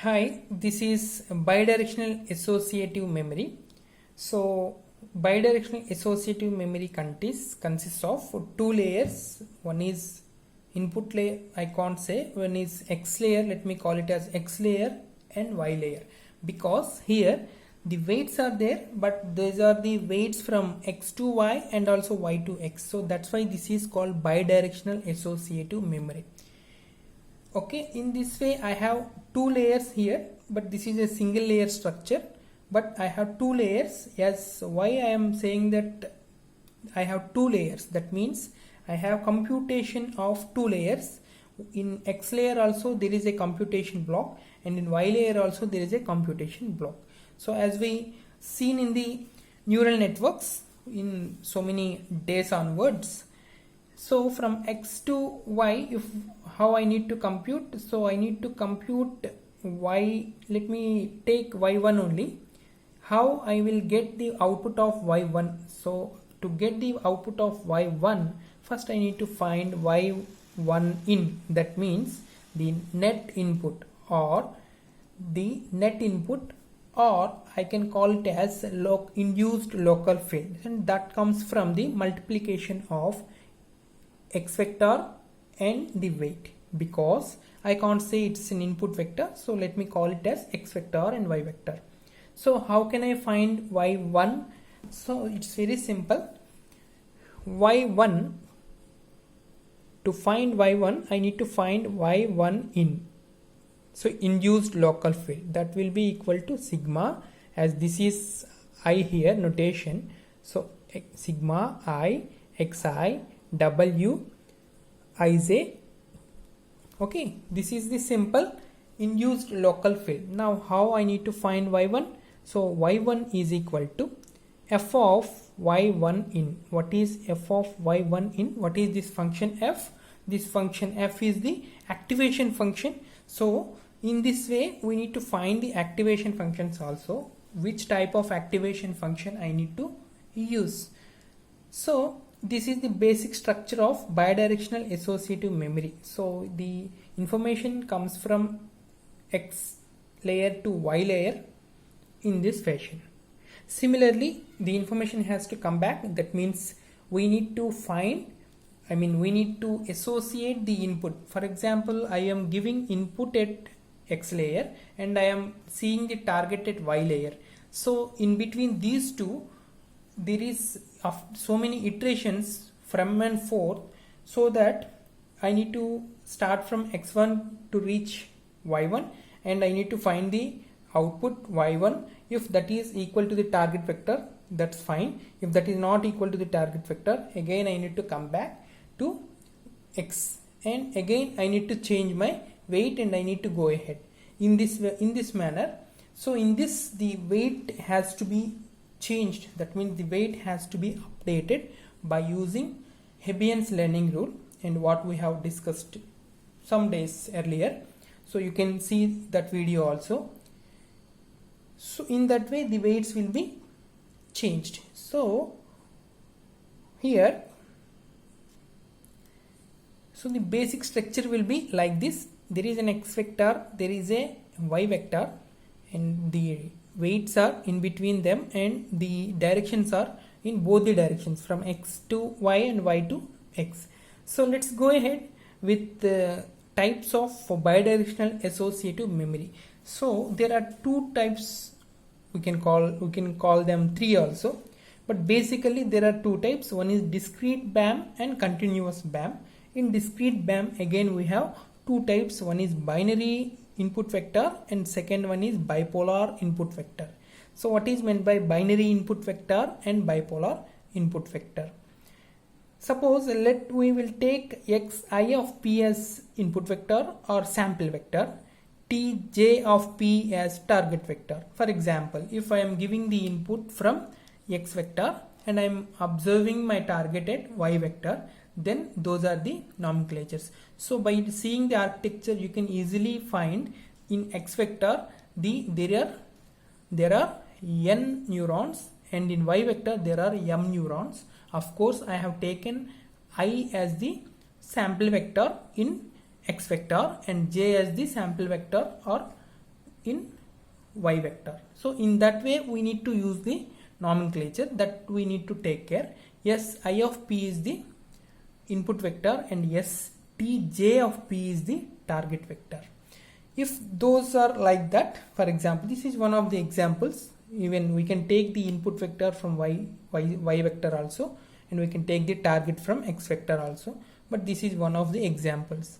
Hi, this is bidirectional associative memory. So, bidirectional associative memory consists of two layers. One is input layer, I can't say. One is X layer, let me call it as X layer and Y layer. Because here the weights are there, but these are the weights from X to Y and also Y to X. So, that's why this is called bidirectional associative memory. Okay, in this way I have two layers here, but this is a single layer structure, but I have two layers. Yes, why I am saying that I have two layers, that means I have computation of two layers. In X layer also there is a computation block, and in Y layer also there is a computation block. So as we seen in the neural networks in so many days onwards, so from X to Y, if how I need to compute, so I need to compute Y, let me take Y1 only. How I will get the output of Y1? So to get the output of Y1, first I need to find Y1 in, that means the net input, or I can call it as induced local field, and that comes from the multiplication of X vector and the weight, because I can't say it's an input vector, so let me call it as X vector and Y vector. So how can I find Y1? So it's very simple. Y1, to find Y1 I need to find Y1 in. So induced local field, that will be equal to sigma, as this is I here notation, so sigma I xi w ij. Okay, this is the simple induced local field. Now how I need to find Y1? So Y1 is equal to f of Y1 in. What is f of Y1 in? What is this function f? This function f is the activation function. So in this way we need to find the activation functions also, which type of activation function I need to use. So this is the basic structure of bidirectional associative memory. So the information comes from X layer to Y layer in this fashion. Similarly, the information has to come back. That means we need to we need to associate the input. For example, I am giving input at X layer and I am seeing the target at Y layer. So in between these two, there is so many iterations from and forth, so that I need to start from X1 to reach Y1, and I need to find the output Y1. If that is equal to the target vector, that's fine. If that is not equal to the target vector, again I need to come back to X, and again I need to change my weight and I need to go ahead in this manner. So in this, the weight has to be changed, that means the weight has to be updated by using Hebbian's learning rule, and what we have discussed some days earlier. So you can see that video also. So in that way the weights will be changed. So here, so the basic structure will be like this. There is an X vector, there is a Y vector, and the weights are in between them, and the directions are in both the directions, from X to Y and Y to X. So let's go ahead with the types of bidirectional associative memory. So there are two types, we can call them three also, but basically there are two types. One is discrete BAM and continuous BAM. In discrete BAM, again we have two types. One is binary input vector and second one is bipolar input vector. So what is meant by binary input vector and bipolar input vector? Suppose we will take xi of p as input vector or sample vector, tj of p as target vector. For example, if I am giving the input from x vector and I am observing my target at y vector, then those are the nomenclatures. So by seeing the architecture, you can easily find in X vector there are n neurons, and in Y vector there are m neurons. Of course, I have taken I as the sample vector in X vector and j as the sample vector or in y vector. So in that way we need to use the nomenclature that we need to take care. Yes, I of p is the input vector and yes, tj of p is the target vector. If those are like that, for example, this is one of the examples. Even we can take the input vector from y vector also, and we can take the target from x vector also, but this is one of the examples.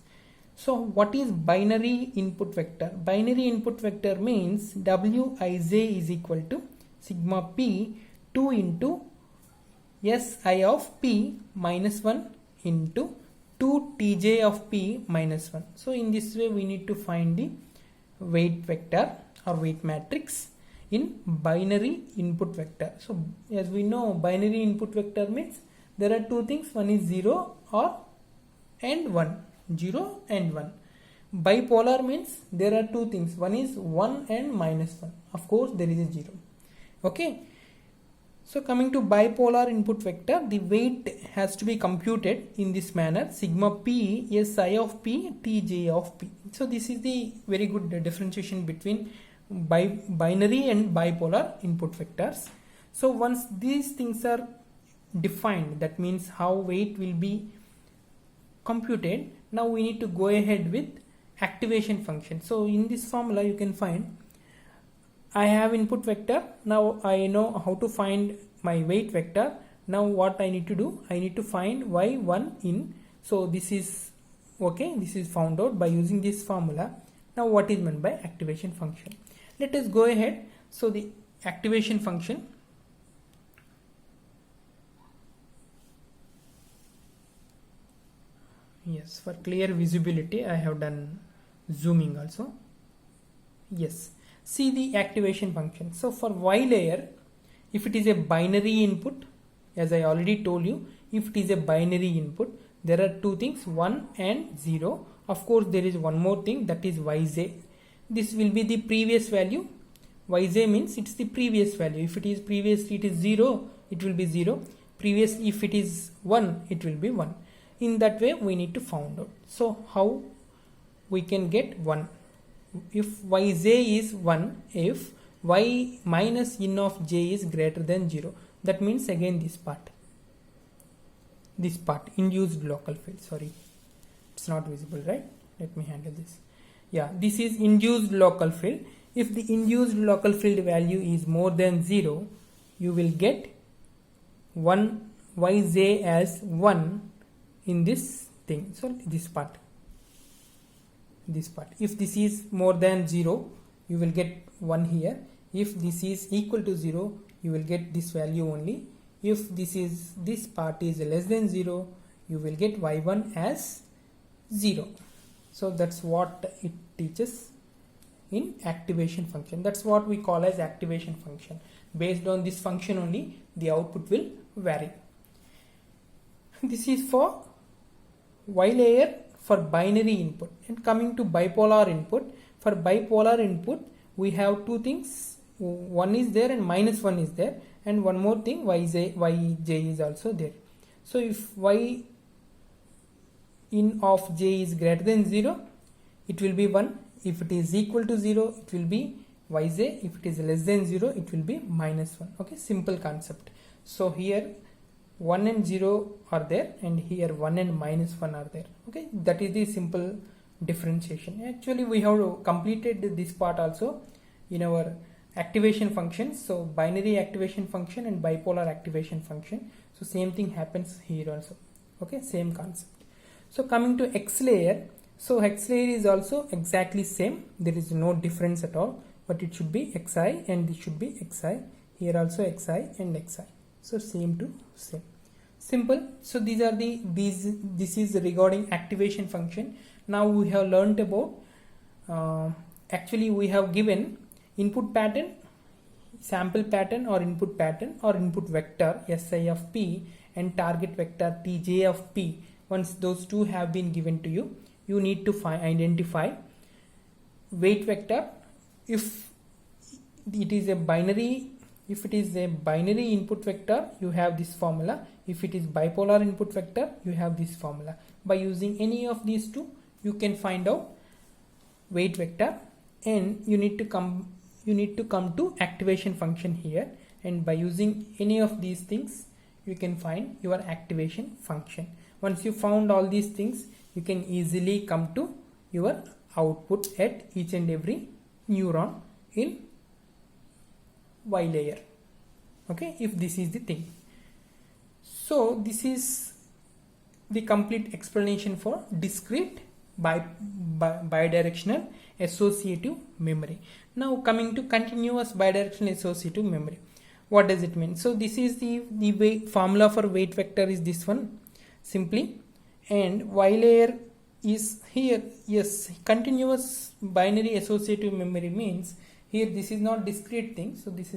So what is binary input vector? Binary input vector means wij is equal to sigma p 2 into si of p minus 1 into 2 tj of p minus 1. So in this way we need to find the weight vector or weight matrix in binary input vector. So as we know, binary input vector means there are two things, one is 0 and 1. 0 and 1. Bipolar means there are two things, one is 1 and minus 1. Of course there is a 0. Okay. So coming to bipolar input vector, the weight has to be computed in this manner, sigma p si of p tj of p. So this is the very good differentiation between binary and bipolar input vectors. So once these things are defined, that means how weight will be computed, now we need to go ahead with activation function. So in this formula you can find I have input vector. Now I know how to find my weight vector. Now what I need to do, I need to find y1 in. So this is okay, this is found out by using this formula. Now what is meant by activation function? Let us go ahead. So the activation function, yes, for clear visibility I have done zooming also. Yes, see the activation function. So for y layer, if it is a binary input, as I already told you, if it is a binary input, there are two things, 1 and 0. Of course there is one more thing, that is yj. This will be the previous value. Yj means it's the previous value. If it is previously it is 0, it will be 0. Previous, if it is 1, it will be 1. In that way we need to find out. So how we can get 1? If yj is 1, if y minus in of j is greater than 0, that means again this part, induced local field. Sorry, it's not visible, right? Let me handle this. Yeah, this is induced local field. If the induced local field value is more than 0, you will get 1 yj as 1 in this thing. So this part. If this is more than 0, you will get 1 here. If this is equal to 0, you will get this value only. If this part is less than 0, you will get y1 as 0. So that's what it teaches in activation function. That's what we call as activation function. Based on this function only, the output will vary. This is for y layer for binary input. And coming to bipolar input, for bipolar input we have two things, 1 is there and minus 1 is there, and one more thing, yj is also there. So if y in of j is greater than 0, it will be 1. If it is equal to 0, it will be yj. If it is less than 0, it will be minus 1. Okay, simple concept. So here 1 and 0 are there, and here 1 and minus 1 are there. Okay, that is the simple differentiation. Actually we have completed this part also in our activation functions. So binary activation function and bipolar activation function. So same thing happens here also. Okay, same concept. So coming to X layer, so X layer is also exactly same. There is no difference at all, but it should be Xi and this should be Xi. Here also Xi and Xi. So same to same. Simple. So these are this is regarding activation function. Now we have learnt about actually we have given input pattern, sample pattern or input vector si of p and target vector tj of p. Once those two have been given to you, you need to identify weight vector. If it is a binary input vector, you have this formula. If it is bipolar input vector, you have this formula. By using any of these two, you can find out weight vector. and you need to come to activation function here, and by using any of these things you can find your activation function. Once you found all these things, you can easily come to your output at each and every neuron in Y layer. Okay, if this is the thing. So this is the complete explanation for discrete bidirectional associative memory. Now coming to continuous bidirectional associative memory. What does it mean? So this is the way formula for weight vector is this one simply, and Y layer is here. Yes, continuous binary associative memory means here this is not discrete thing, so this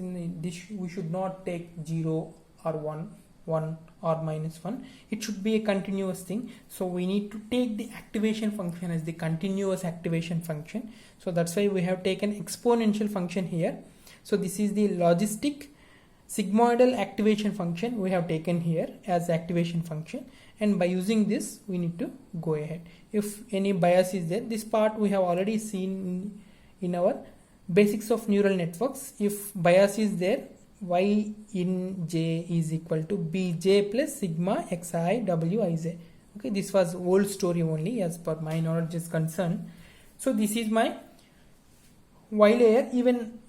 we should not take 0 or 1 or -1. It should be a continuous thing, so we need to take the activation function as the continuous activation function. So that's why we have taken exponential function here. So this is the logistic sigmoidal activation function we have taken here as activation function, and by using this we need to go ahead. If any bias is there, this part we have already seen in our basics of neural networks. If bias is there, y in j is equal to bj plus sigma xi wij. Okay, this was old story only as per my knowledge is concerned. So this is my Y layer. Even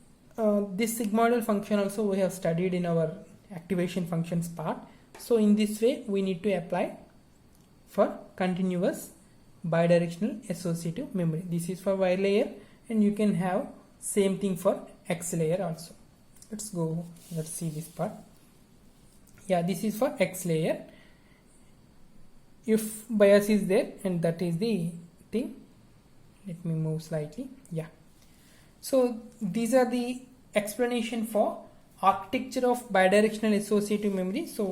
this sigmoidal function also we have studied in our activation functions part. So in this way we need to apply for continuous bidirectional associative memory. This is for Y layer, and you can have same thing for X layer also. Let's see this part. Yeah, this is for X layer. If bias is there, and that is the thing. Let me move slightly. Yeah. So these are the explanation for architecture of bidirectional associative memory. So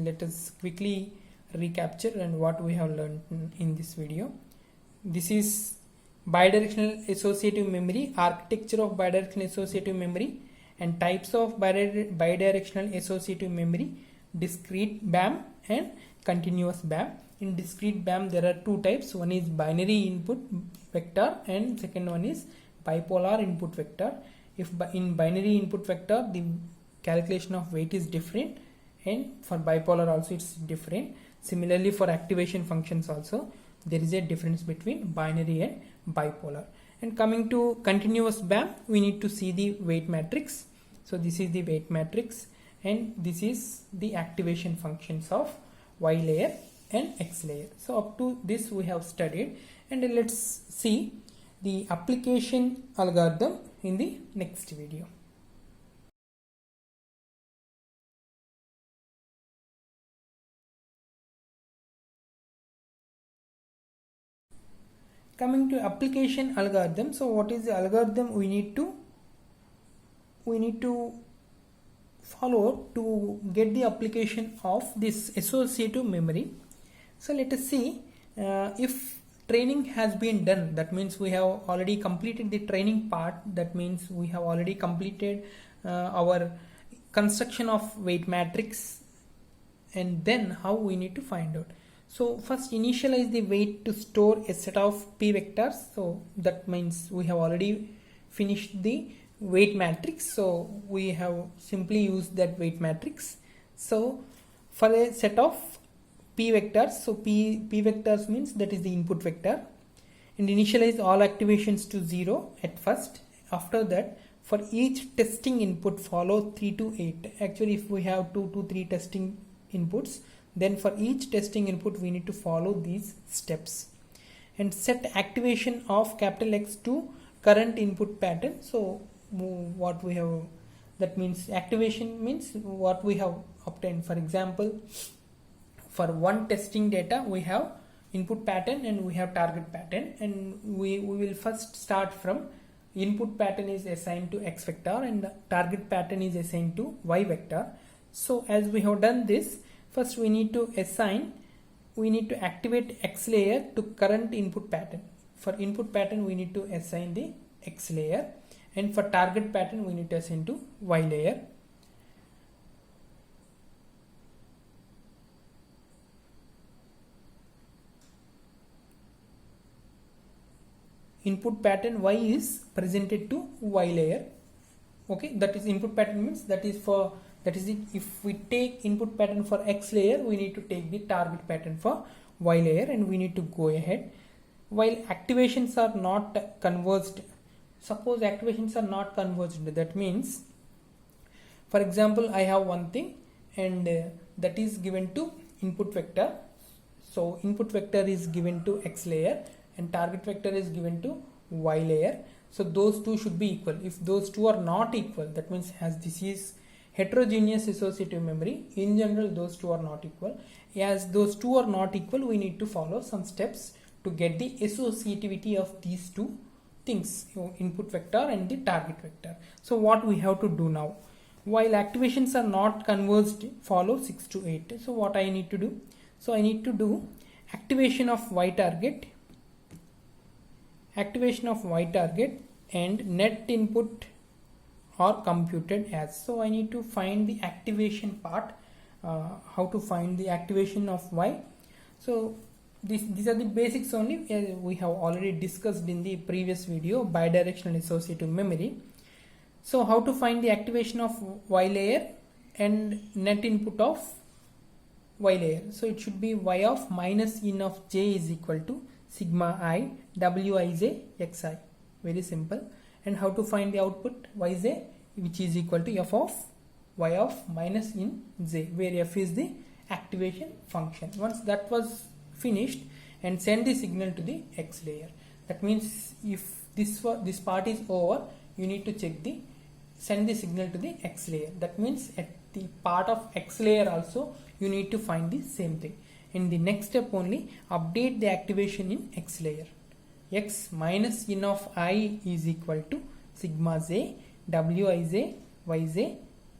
let us quickly recapture and what we have learned in this video. This is bidirectional associative memory, architecture of bidirectional associative memory, and types of bidirectional associative memory: discrete BAM and continuous BAM. In discrete BAM there are two types. One is binary input vector and second one is bipolar input vector. If in binary input vector the calculation of weight is different, and for bipolar also it's different. Similarly for activation functions also there is a difference between binary and bipolar. And coming to continuous BAM, we need to see the weight matrix. So this is the weight matrix, and this is the activation functions of Y layer and X layer. So up to this we have studied, and let's see the application algorithm in the next video. Coming to application algorithm, so what is the algorithm we need to follow to get the application of this associative memory? So let us see, if training has been done, that means we have already completed the training part. That means we have already completed our construction of weight matrix, and then how we need to find out. So first initialize the weight to store a set of p vectors. So that means we have already finished the weight matrix, so we have simply used that weight matrix. So for a set of p vectors, so p vectors means that is the input vector, and initialize all activations to 0 at first. After that, for each testing input follow 3 to 8. Actually if we have 2 to 3 testing inputs, then for each testing input we need to follow these steps, and set activation of capital X to current input pattern. So what we have, that means activation means what we have obtained. For example, for one testing data we have input pattern and we have target pattern, and we will first start from input pattern is assigned to X vector and the target pattern is assigned to Y vector. So as we have done this, first we need to activate X layer to current input pattern. For input pattern we need to assign the X layer, and for target pattern we need to assign to Y layer. input pattern y is presented to y layer. Okay, that is input pattern means that is it. If we take input pattern for x layer, we need to take the target pattern for y layer, and we need to go ahead. While activations are not converged, suppose activations are not converged, that means, for example, I have one thing and that is given to input vector. So input vector is given to x layer and target vector is given to y layer. So those two should be equal. If those two are not equal, that means as this is heterogeneous associative memory, in general those two are not equal. As those two are not equal, we need to follow some steps to get the associativity of these two things, input vector and the target vector. So what we have to do now? While activations are not converged, follow 6 to 8. So what I need to do? So I need to do activation of y target and net input are computed as. So I need to find the activation part, how to find the activation of y. So these are the basics only. We have already discussed in the previous video, bidirectional associative memory. So how to find the activation of y layer and net input of y layer? So it should be y of minus in of j is equal to sigma I wij xi. Very simple. And how to find the output yj, which is equal to f of y of minus in j, where f is the activation function. Once that was finished, and send the signal to the x layer. That means if this part is over, you need to send the signal to the x layer. That means at the part of x layer also you need to find the same thing. In the next step only, update the activation in x layer. X minus in of I is equal to sigma j wij yj,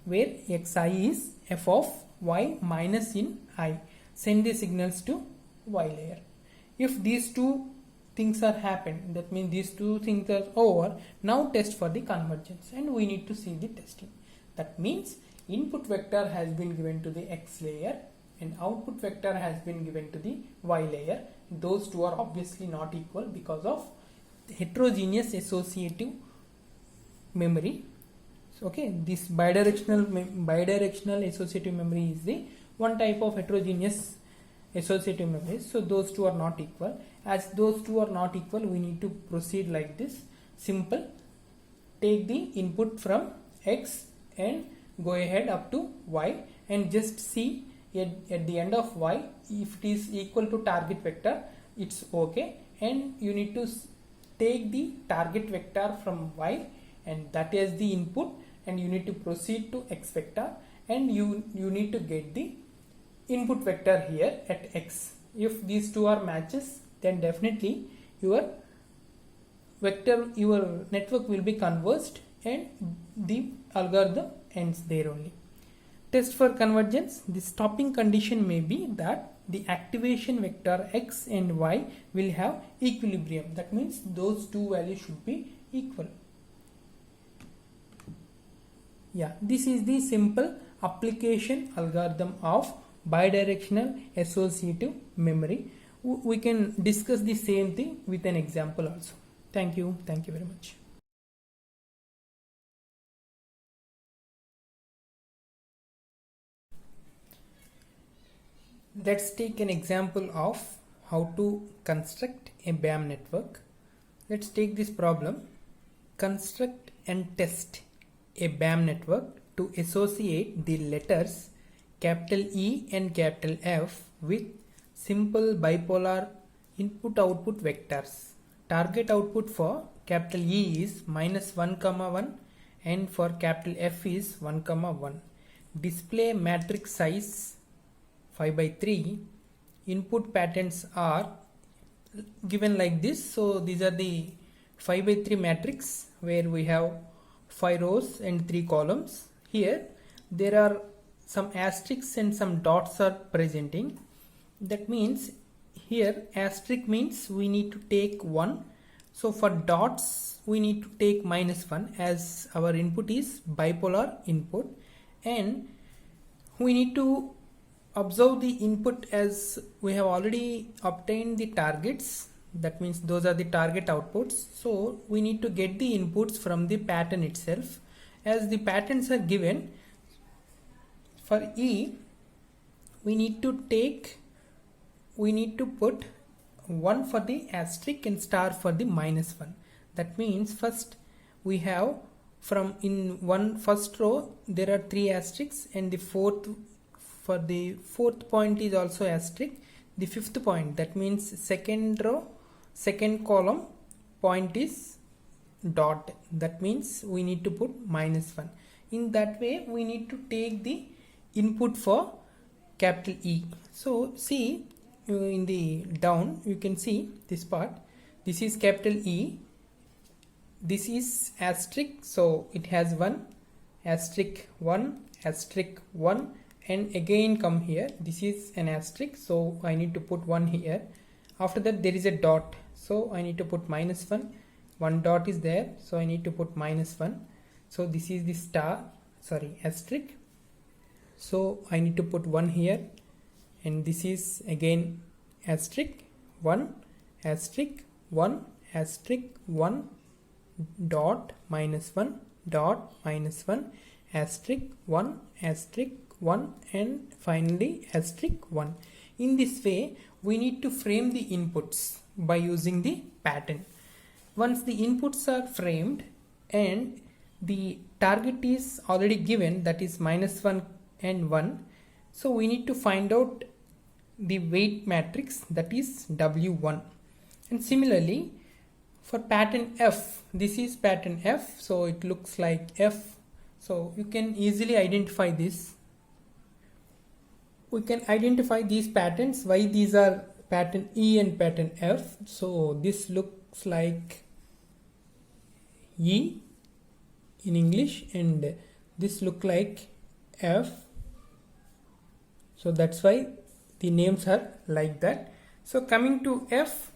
where xi is f of y minus in I. Send the signals to y layer. If these two things are happened, that means these two things are over. Now test for the convergence, and we need to see the testing. That means input vector has been given to the x layer and output vector has been given to the y layer. Those two are obviously not equal because of heterogeneous associative memory. So, okay, this bidirectional associative memory is the one type of heterogeneous associative memories. So those two are not equal. As those two are not equal, we need to proceed like this. Simple. Take the input from x and go ahead up to y, and just see at the end of y, if it is equal to target vector, it's okay. And you need to take the target vector from y, and that is the input, and you need to proceed to x vector, and you need to get the input vector here at x. If these two are matches, then definitely your network will be converged and the algorithm ends there only. Test for convergence. The stopping condition may be that the activation vector x and y will have equilibrium. That means those two values should be equal. Yeah, this is the simple application algorithm of bidirectional associative memory. We can discuss the same thing with an example also. Thank you very much. Let's take an example of how to construct a BAM network. Let's take this problem. Construct and test a BAM network to associate the letters capital E and capital F with simple bipolar input-output vectors. Target output for capital E is -1, 1, and for capital F is 1, 1. Display matrix size 5/3. Input patterns are given like this. So these are the 5/3 matrix where we have 5 rows and 3 columns. Here there are some asterisks and some dots are presenting. That means here asterisk means we need to take 1. So for dots we need to take -1, as our input is bipolar input, and we need to observe the input as we have already obtained the targets. that means those are the target outputs. So we need to get the inputs from the pattern itself. As the patterns are given for E, we need to put 1 for the asterisk and star for the -1. That means first we have from in first row there are 3 asterisks, and the fourth point is also asterisk. The fifth point, that means second row, second column point is dot. That means we need to put -1. In that way we need to take the input for capital E. So see, in the down you can see this part. This is capital E, this is asterisk, so it has 1 asterisk 1 asterisk 1, and again come here, this is an asterisk, so I need to put 1 here. After that there is a dot, so I need to put -1. One dot is there, so I need to put -1. So this is the asterisk, so I need to put 1 here, and this is again asterisk 1 asterisk 1 asterisk 1 dot -1 dot -1 asterisk 1 asterisk 1, and finally asterisk 1. In this way we need to frame the inputs by using the pattern. Once the inputs are framed and the target is already given, that is -1 and 1, so we need to find out the weight matrix, that is W1. And similarly for pattern F, this is pattern F, so it looks like F, so you can easily identify this. We can identify these patterns, why these are pattern E and pattern F. So this looks like E in English, and this look like F, so that's why the names are like that. So coming to F,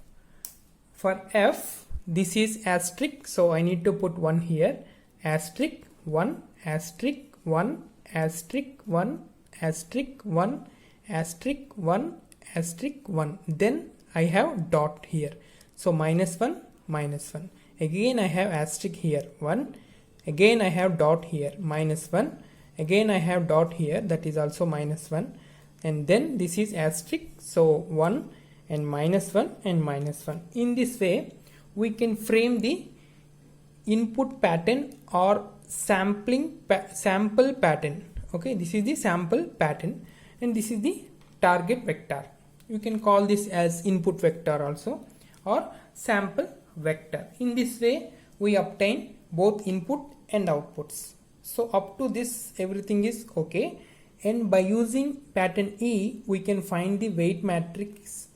for F this is asterisk, so I need to put 1 here, asterisk 1 asterisk 1 asterisk 1 asterisk 1 asterisk 1 asterisk 1, then I have dot here, so -1 -1. Again I have asterisk here 1, again I have dot here -1, again I have dot here, that is also -1, and then this is asterisk, so 1 and -1 and -1. In this way we can frame the input pattern or sample pattern. Okay, this is the sample pattern, and this is the target vector. You can call this as input vector also, or sample vector. In this way we obtain both input and outputs. So up to this everything is okay, and by using pattern E we can find the weight matrix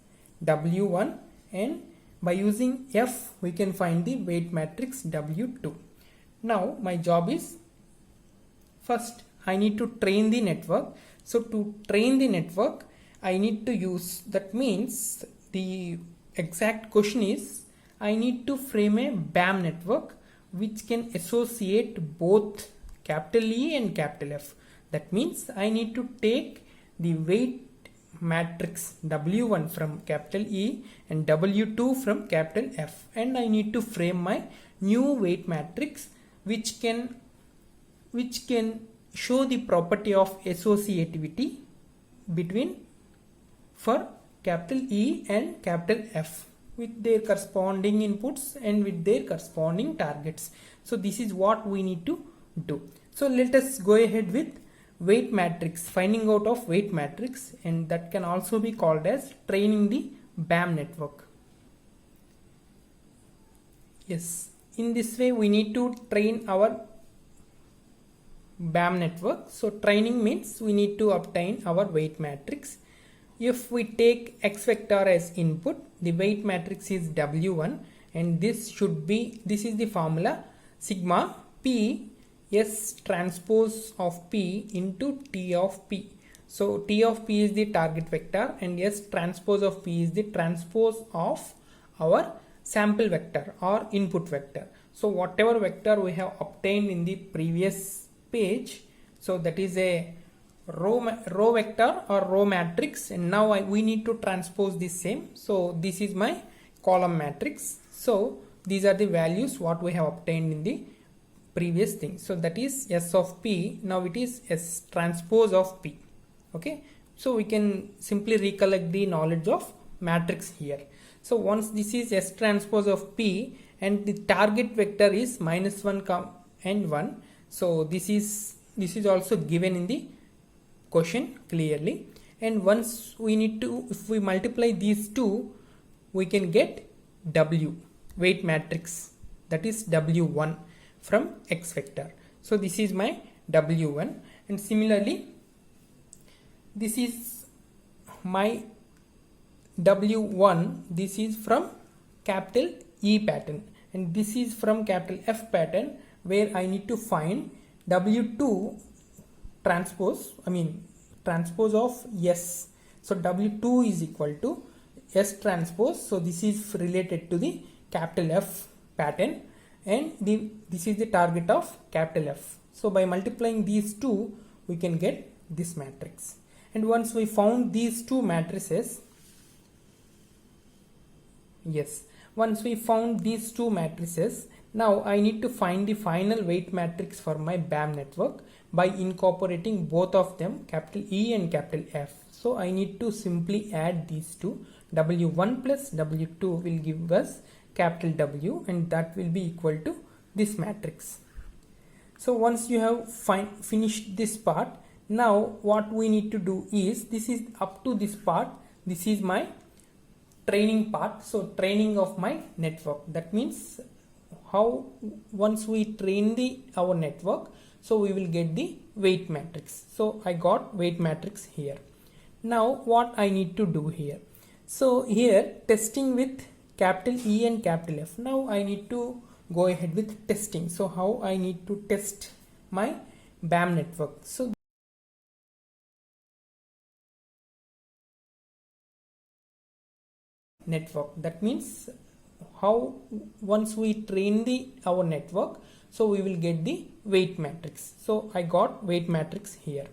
W1, and by using F we can find the weight matrix W2. Now my job is, first I need to train the network. So to train the network I need to use, that means the exact question is I need to frame a BAM network which can associate both capital E and capital F. That means I need to take the weight matrix W1 from capital E and W2 from capital F, and I need to frame my new weight matrix which can show the property of associativity between for capital E and capital F with their corresponding inputs and with their corresponding targets. So this is what we need to do. So let us go ahead with weight matrix, finding out of weight matrix, and that can also be called as training the BAM network. Yes, in this way we need to train our BAM network. So training means we need to obtain our weight matrix. If we take X vector as input, the weight matrix is W1, and this is the formula sigma P S transpose of P into T of P. So T of P is the target vector, and S transpose of P is the transpose of our sample vector or input vector. So whatever vector we have obtained in the previous page, so that is a row vector or row matrix, and now we need to transpose this same. So this is my column matrix. So these are the values what we have obtained in the previous thing. So that is S of P. Now it is S transpose of P. Okay, so we can simply recollect the knowledge of matrix here. So once this is S transpose of P and the target vector is -1 and 1, so this is also given in the question clearly. And once we need to, if we multiply these two, we can get W weight matrix, that is W1 from X vector. So this is my W1, and similarly this is my W1, this is from capital E pattern, and this is from capital F pattern, where I need to find W2 transpose, transpose of S. So W2 is equal to S transpose. So this is related to the capital F pattern, and this is the target of capital F. So by multiplying these two, we can get this matrix. And once we found these two matrices, once we found these two matrices, now I need to find the final weight matrix for my BAM network by incorporating both of them, capital E and capital F. So I need to simply add these two. W1 plus W2 will give us capital W, and that will be equal to this matrix. So once you have finished this part, now what we need to do is, this is up to this part, this is my training part. So training of my network, that means how once we train our network, so we will get the weight matrix. So I got weight matrix here. Now what I need to do here, so here testing with capital E and capital F. Now I need to go ahead with testing. So how I need to test my BAM network. So network, that means how once we train our network, so we will get the weight matrix. So I got weight matrix here.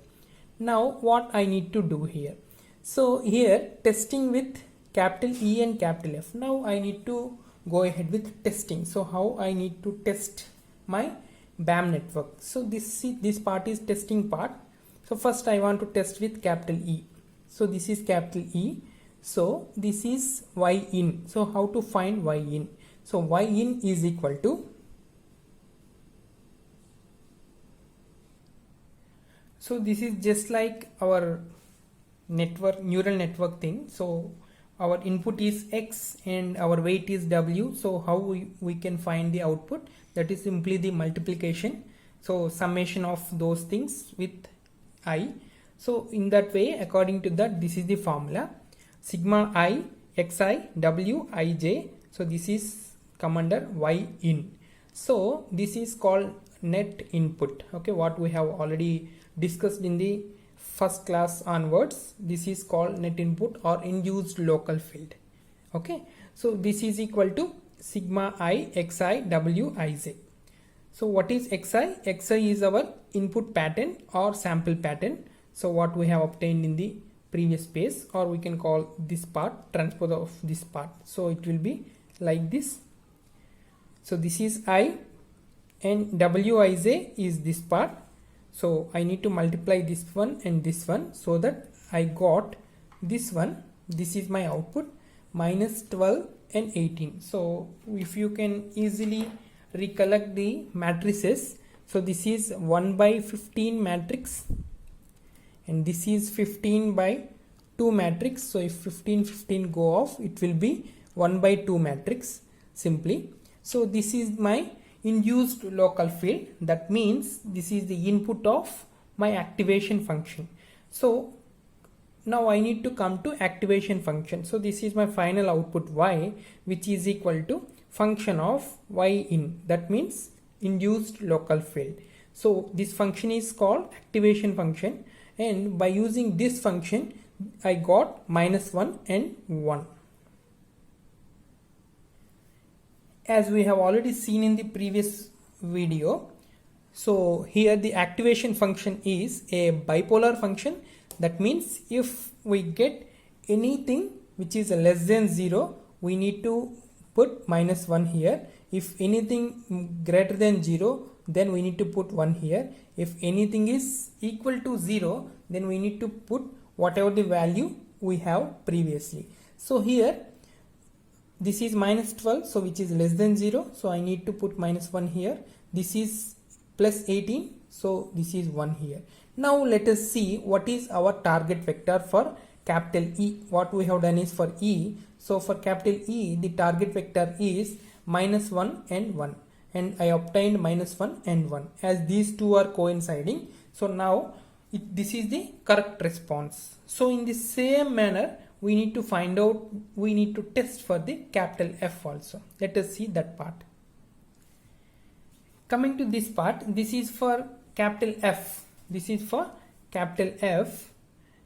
Now what I need to do here, so here testing with capital E and capital F. Now I need to go ahead with testing. So how I need to test my BAM network. So this part is testing part. So first I want to test with capital E. So this is capital E. So this is Y in. So how to find Y in? So Y in is equal to, so this is just like our neural network thing. So our input is X and our weight is W. So how we can find the output? That is simply the multiplication. So summation of those things with I. So in that way, according to that, this is the formula. Sigma I Xi W Ij. So this is come under Y in. So this is called net input. Okay, what we have already discussed in the first class onwards, this is called net input or induced local field. Okay, so this is equal to sigma I Xi W Ij. So what is Xi? Xi is our input pattern or sample pattern. So what we have obtained in the previous page, or we can call this part transpose of this part. So it will be like this. So this is I and Wij is this part. So I need to multiply this one and this one, so that I got this one. This is my output, minus 12 and 18. So if you can easily recollect the matrices, so this is 1 by 15 matrix and this is 15 by 2 matrix. So if 15 go off, it will be 1 by 2 matrix simply. So this is my induced local field. That means this is the input of my activation function. So now I need to come to activation function. So this is my final output Y, which is equal to function of Y in. That means induced local field. So this function is called activation function, and by using this function I got -1 and 1. As we have already seen in the previous video, so here the activation function is a bipolar function. That means if we get anything which is less than 0, we need to put minus 1 here. If anything greater than 0, then we need to put 1 here. If anything is equal to 0, then we need to put whatever the value we have previously. So here this is minus 12, so which is less than 0, so I need to put minus 1 here. This is plus 18, so this is 1 here. Now let us see what is our target vector for capital E. What we have done is for E, so for capital E the target vector is minus 1 and 1, and I obtained minus 1 and 1 as these two are coinciding. So now this is the correct response. So in the same manner we need to find out, we need to test for the capital F also. Let us see that part. Coming to this part, this is for capital F. This is for capital F,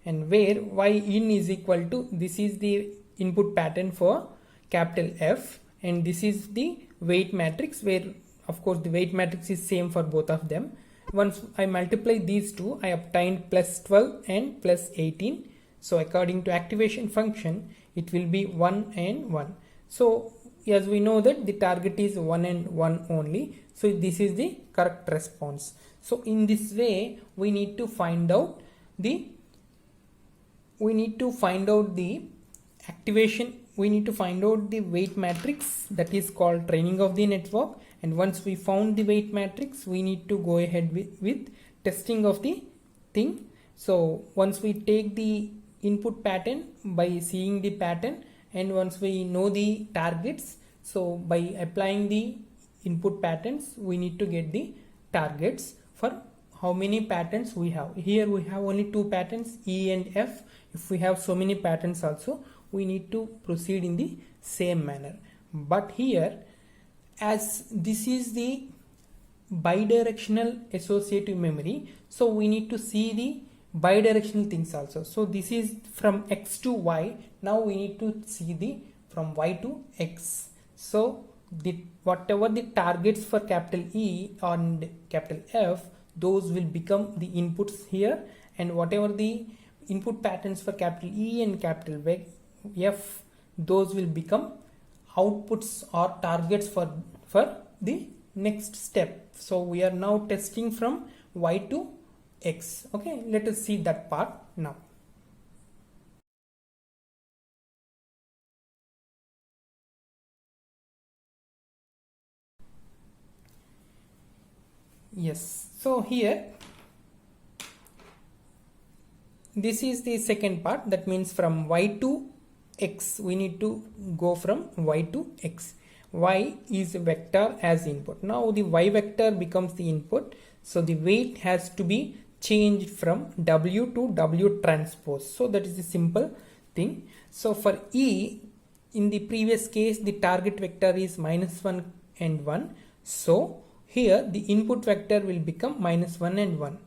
and where y in is equal to, this is the input pattern for capital F, and this is the weight matrix, where of course the weight matrix is same for both of them. Once I multiply these two, I obtained plus 12 and plus 18. So according to activation function, it will be 1 and 1. So as we know that the target is 1 and 1 only, so this is the correct response. So in this way we need to find out the activation, we need to find out the weight matrix, that is called training of the network. And once we found the weight matrix, we need to go ahead with testing of the thing. So once we take the input pattern by seeing the pattern, and once we know the targets, so by applying the input patterns we need to get the targets for how many patterns we have. Here we have only two patterns, E and F. If we have so many patterns also, we need to proceed in the same manner. But here, as this is the bidirectional associative memory, so we need to see the bidirectional things also. So this is from X to Y. Now we need to see the from Y to X. So whatever the targets for capital E and capital F, those will become the inputs here, and whatever the input patterns for capital E and capital F, those will become outputs or targets for the next step. So we are now testing from Y to X. Okay, let us see that part now. Yes, so here this is the second part, that means from Y to X we need to go from Y to X. Y is a vector as input. Now the Y vector becomes the input, so the weight has to be changed from W to W transpose. So that is the simple thing. So for E, in the previous case the target vector is minus 1 and 1, so here the input vector will become minus 1 and 1.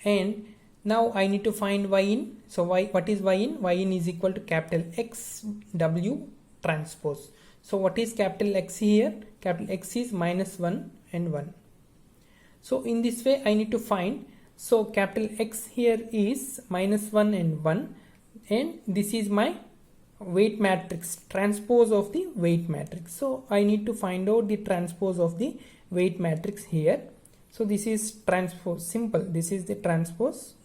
And now I need to find Y in. So what is Y in? Y in is equal to capital X W transpose. So what is capital X here? Capital X is minus 1 and 1. So in this way I need to find, so capital X here is minus 1 and 1, and this is my weight matrix, transpose of the weight matrix. So I need to find out the transpose of the weight matrix here. So this is transpose, simple, this is the transpose,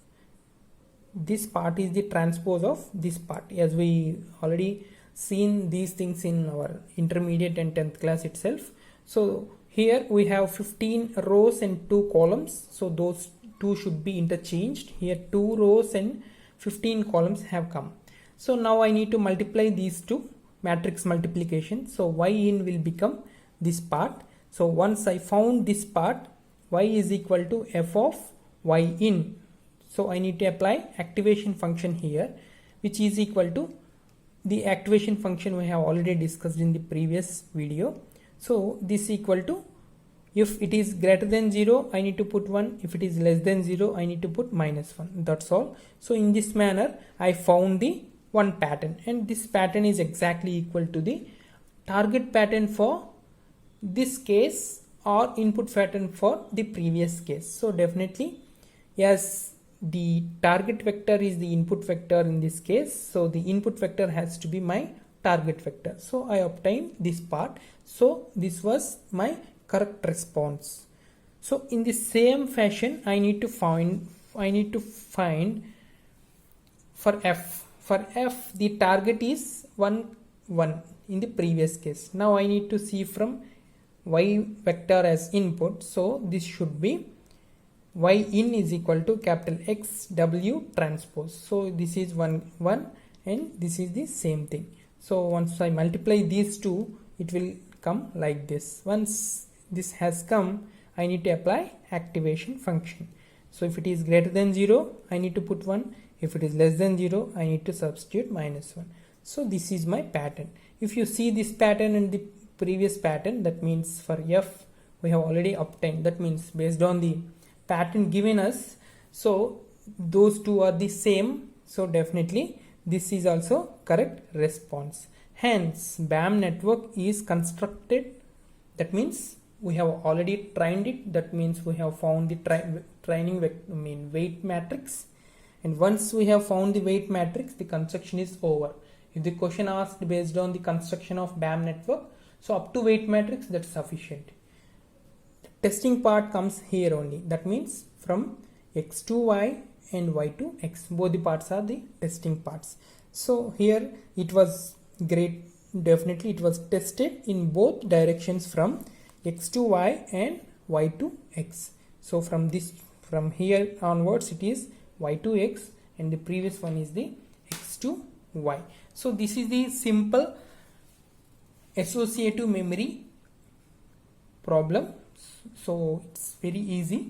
this part is the transpose of this part, as we already seen these things in our intermediate and 10th class itself. So here we have 15 rows and 2 columns, so those two should be interchanged. Here 2 rows and 15 columns have come. So now I need to multiply these two, matrix multiplication. So Y in will become this part. So once I found this part, Y is equal to F of Y in. So I need to apply activation function here, which is equal to the activation function we have already discussed in the previous video. So this equal to, if it is greater than 0 I need to put 1, if it is less than 0 I need to put minus 1, that's all. So in this manner I found the one pattern, and this pattern is exactly equal to the target pattern for this case or input pattern for the previous case. So definitely, yes, the target vector is the input vector in this case, so the input vector has to be my target vector. So I obtained this part. So this was my correct response. So in the same fashion, I need to find for f the target is 1 1 in the previous case. Now I need to see from y vector as input. So this should be y in is equal to capital X W transpose. So this is 1 1 and this is the same thing. So once I multiply these two, it will come like this. Once this has come, I need to apply activation function. So if it is greater than 0, I need to put 1. If it is less than 0, I need to substitute -1. So this is my pattern. If you see this pattern and the previous pattern, that means for f we have already obtained. That means based on the pattern given us, so those two are the same. So definitely this is also correct response. Hence BAM network is constructed. That means we have already trained it. That means we have found the weight matrix. And once we have found the weight matrix, the construction is over. If the question asked based on the construction of BAM network, so up to weight matrix, that's sufficient. The testing part comes here only. That means from x to y and y to x, both the parts are the testing parts. So here it was great. Definitely it was tested in both directions, from x to y and y to x. So from here onwards it is y to x, and the previous one is the x to y. So this is the simple associative memory problem. So it's very easy.